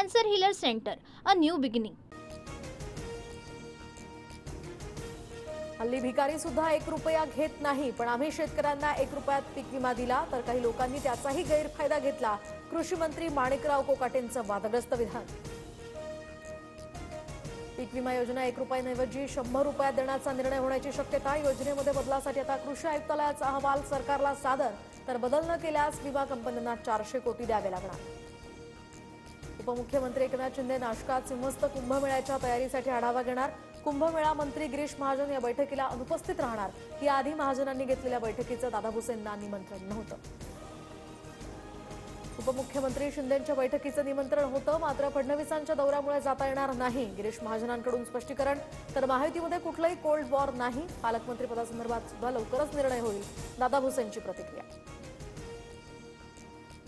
Cancer Healer Center, a new beginning. हल्ली भिकारी सुद्धा 1 रुपया घेत नाही, पण आम्ही शेतकऱ्यांना 1 रुपयात पीक विमा दिला तर काही लोकांनी त्याचाही गैरफायदा घेतला. कृषी मंत्री माणिकराव कोकाटेंचं वादग्रस्त विधान. पीक विमा योजना 1 रुपयाऐवजी 100 रुपयात देण्याचा निर्णय होण्याची शक्यता. योजनेमध्ये बदलासाठी आता कृषी आयुक्तालयाचा अहवाल सरकारला सादर, तर बदल न केल्यास विमा कंपन्यांना 400 कोटी द्यावे लागणार. उपमुख्यमंत्री एकनाथ शिंदे नाशकात सिंहस्थ कुंभमेळ्याच्या तयारीसाठी आढावा घेणार. कुंभमेळा मंत्री गिरीश महाजन या बैठकीला अनुपस्थित राहणार. याआधी महाजनांनी घेतलेल्या बैठकीचं दादा भुसेंना निमंत्रण नव्हतं. उपमुख्यमंत्री शिंदेंच्या बैठकीचं निमंत्रण होतं, मात्र फडणवीसांच्या दौऱ्यामुळे जाता येणार नाही. गिरीश महाजनांकडून स्पष्टीकरण. तर महायुतीमध्ये कुठलंही कोल्ड वॉर नाही. पालकमंत्री पदासंदर्भात सुद्धा लवकरच निर्णय होईल, दादा भुसेंची प्रतिक्रिया.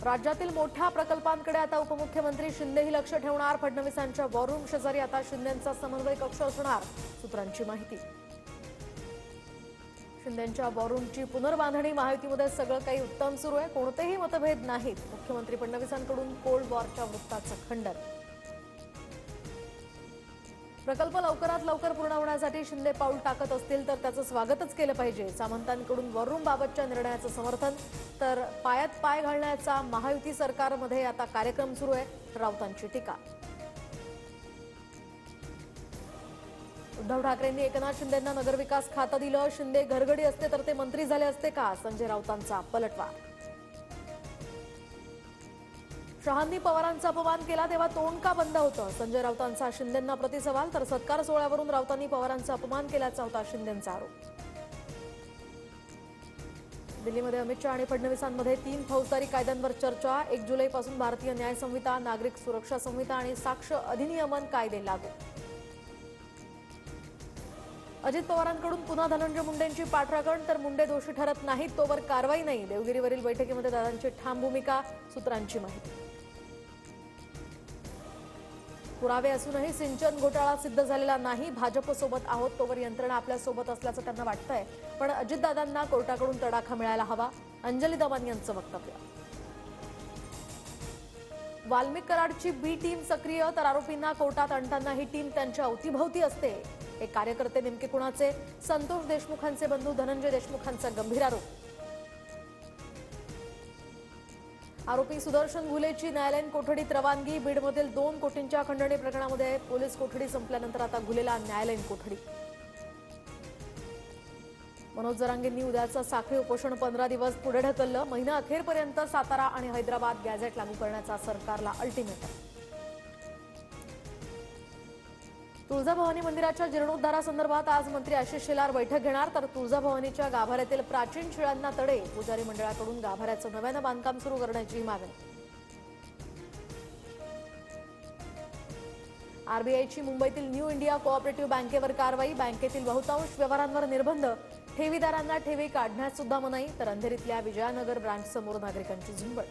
राज्यातील मोठ्या प्रकल्पांकडे आता उपमुख्यमंत्री शिंदेही लक्ष ठेवणार. फडणवीसांच्या वॉररूम शेजारी आता शिंदेंचा समन्वय कक्ष असणार, सूत्रांची माहिती. शिंदेंच्या वॉररूमची पुनर्बांधणी महायुतीमध्ये सगळं काही उत्तम सुरू आहे, कोणतेही मतभेद नाहीत. मुख्यमंत्री फडणवीसांकडून कोल्ड वॉरच्या वृत्ताचं खंडन. प्रकल्प लवकरात लवकर पूर्ण होण्यासाठी शिंदे पाऊल टाकत असतील तर त्याचं स्वागतच केलं पाहिजे. सामंतांकडून वॉररूम बाबतच्या निर्णयाचं समर्थन. तर पायात पाय घालण्याचा महायुती सरकारमध्ये आता कार्यक्रम सुरू आहे, राऊतांची टीका. उद्धव ठाकरेंनी एकनाथ शिंदेंना नगरविकास खातं दिलं. शिंदे घरगडी असते तर ते मंत्री झाले असते का, संजय राऊतांचा पलटवार. शहांनी पवारांचा अपमान केला तेव्हा तोंड का बंद होतं, संजय राऊतांचा शिंदेंना प्रतिसवाल. तर सत्कार सोहळ्यावरून राऊतांनी पवारांचा अपमान केल्याचा होता शिंदेंचा आरोप. दिल्लीमध्ये अमित शहा आणि फडणवीसांमध्ये 3 फौजदारी कायद्यांवर चर्चा. 1 जुलैपासून भारतीय न्याय संहिता, नागरिक सुरक्षा संहिता आणि साक्ष अधिनियमन कायदे लागू. अजित पवारांकडून पुन्हा धनंजय मुंडेंची पाठराखण. तर मुंडे दोषी ठरत नाहीत तोवर कारवाई नाही. देवगिरीवरील बैठकीमध्ये दादांची ठाम भूमिका, सूत्रांची माहिती. पुरावे असूनही सिंचन घोटाळा सिद्ध झालेला नाही. भाजपसोबत आहोत तोवर यंत्रणा आपल्यासोबत असल्याचं त्यांना वाटतंय, पण अजितदादांना कोर्टाकडून तडाखा मिळायला हवा, अंजली दमन यांचं वक्तव्य. वाल्मिक कराडची बी टीम सक्रिय. तर आरोपींना कोर्टात आणताना ही टीम त्यांच्या अवतीभवती असते. हे कार्यकर्ते नेमके कुणाचे, संतोष देशमुखांचे बंधू धनंजय देशमुखांचा गंभीर आरोप. आरोपी सुदर्शन घुलेची न्यायालयीन कोठडीत रवानगी. बीडमधील 2 कोटींच्या खंडणी प्रकरणामध्ये पोलीस कोठडी संपल्यानंतर आता घुलेला न्यायालयीन कोठडी. मनोज जरांगेंनी उद्याचं साखळी उपोषण 15 दिवस पुढे ढकललं. महिना अखेरपर्यंत सातारा आणि हैदराबाद गॅझेट लागू करण्याचा सरकारला अल्टिमेटम. तुळजाभवानी मंदिराच्या जीर्णोद्धारासंदर्भात आज मंत्री आशिष शेलार बैठक घेणार. तर तुळजाभवानीच्या गाभाऱ्यातील प्राचीन शिळांना तडे. पुजारी मंडळाकडून गाभाऱ्याचं नव्यानं बांधकाम सुरू करण्याची मागणी. आरबीआयची मुंबईतील न्यू इंडिया कोऑपरेटिव्ह बँकेवर कारवाई. बँकेतील बहुतांश व्यवहारांवर निर्बंध. ठेवीदारांना ठेवी काढण्यास सुद्धा मनाई. तर अंधेरीतल्या विजयानगर ब्रांचसमोर नागरिकांची झुंबड.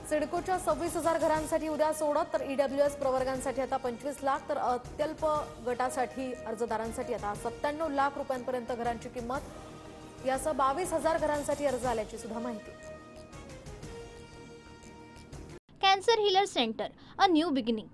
सिडकोच्या 26,000 घरांसाठी उद्या सोडत. तर ईडब्ल्यूएस प्रवर्गांसाठी आता 25 लाख. तर अत्यल्प गटासाठी अर्जदारांसाठी आता 97 लाख रुपयांपर्यंत घरांची किंमत. यासह 22,000 घरांसाठी अर्ज आल्याची सुद्धा माहिती. Cancer Healer Center, a new beginning.